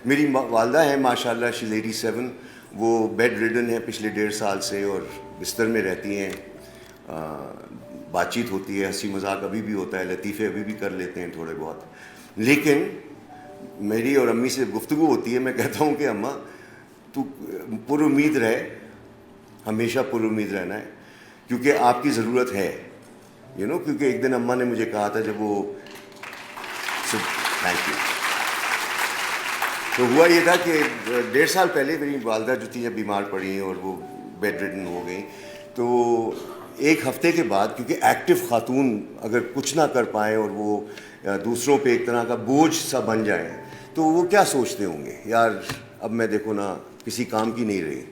میری والدہ ہیں ماشاءاللہ، شی از 87، وہ بیڈ ریڈن ہیں پچھلے 1.5 سال سے اور بستر میں رہتی ہیں. بات چیت ہوتی ہے، ہنسی مذاق ابھی بھی ہوتا ہے، لطیفے ابھی بھی کر لیتے ہیں تھوڑے بہت. لیکن میری اور امی سے گفتگو ہوتی ہے، میں کہتا ہوں کہ اماں تو پر امید رہے، ہمیشہ پر امید رہنا ہے، کیونکہ آپ کی ضرورت ہے کیونکہ ایک دن اماں نے مجھے کہا تھا جب وہ تھینک یو. تو ہوا یہ تھا کہ 1.5 سال پہلے میری والدہ جو تھی جب بیمار پڑی اور وہ بیڈ ریڈن ہو گئیں، تو ایک ہفتے کے بعد، کیونکہ ایکٹیو خاتون اگر کچھ نہ کر پائیں اور وہ دوسروں پہ ایک طرح کا بوجھ سا بن جائیں تو وہ کیا سوچتے ہوں گے، یار اب میں دیکھو نا کسی کام کی نہیں رہی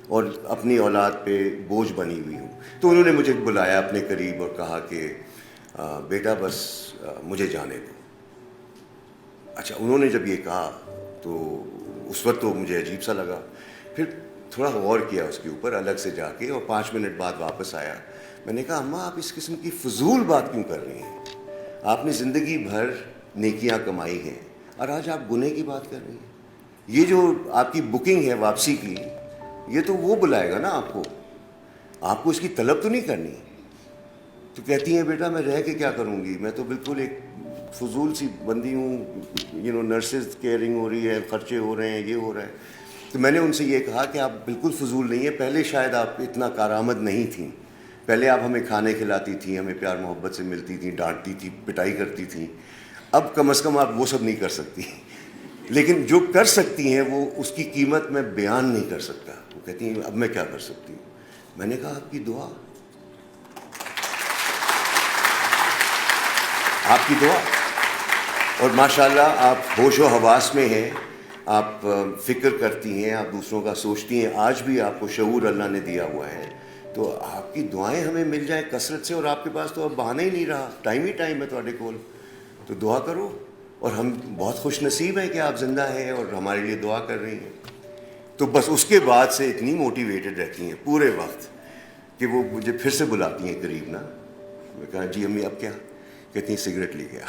اور اپنی اولاد پہ بوجھ بنی ہوئی ہوں. تو انہوں نے مجھے بلایا اپنے قریب اور کہا کہ بیٹا بس مجھے جانے دو. اچھا، انہوں نے جب یہ کہا تو اس وقت تو مجھے عجیب سا لگا. پھر تھوڑا غور کیا اس کے اوپر الگ سے جا کے، اور 5 منٹ بعد واپس آیا. میں نے کہا اماں آپ اس قسم کی فضول بات کیوں کر رہی ہیں؟ آپ نے زندگی بھر نیکیاں کمائی ہیں اور آج آپ گناہ کی بات کر رہی ہیں. یہ جو آپ کی بکنگ ہے واپسی کی، یہ تو وہ بلائے گا نا آپ کو اس کی طلب تو نہیں کرنی. تو کہتی ہیں بیٹا میں رہ کے کیا کروں گی، میں تو بالکل ایک فضول سی بندی ہوں، نرسز کیئرنگ ہو رہی ہے، خرچے ہو رہے ہیں، یہ ہو رہا ہے. تو میں نے ان سے یہ کہا کہ آپ بالکل فضول نہیں ہیں. پہلے شاید آپ اتنا کارآمد نہیں تھیں، پہلے آپ ہمیں کھانے کھلاتی تھیں، ہمیں پیار محبت سے ملتی تھیں، ڈانٹتی تھیں، پٹائی کرتی تھیں. اب کم از کم آپ وہ سب نہیں کر سکتی، لیکن جو کر سکتی ہیں وہ اس کی قیمت میں بیان نہیں کر سکتا. وہ کہتی ہیں اب میں کیا کر سکتی ہوں. میں نے کہا آپ کی دعا، آپ کی دعا. اور ماشاءاللہ آپ ہوش و حواس میں ہیں، آپ فکر کرتی ہیں، آپ دوسروں کا سوچتی ہیں. آج بھی آپ کو شعور اللہ نے دیا ہوا ہے. تو آپ کی دعائیں ہمیں مل جائیں کثرت سے، اور آپ کے پاس تو اب بہانہ ہی نہیں رہا، ٹائم ہی ٹائم ہے تواڈے کول. تو دعا کرو، اور ہم بہت خوش نصیب ہیں کہ آپ زندہ ہیں اور ہمارے لیے دعا کر رہی ہیں. تو بس اس کے بعد سے اتنی موٹیویٹڈ رہتی ہیں پورے وقت کہ وہ مجھے پھر سے بلاتی ہیں قریب نا. میں کہا جی امی اب کیا؟ کہتی ہیں سگریٹ لے گیا.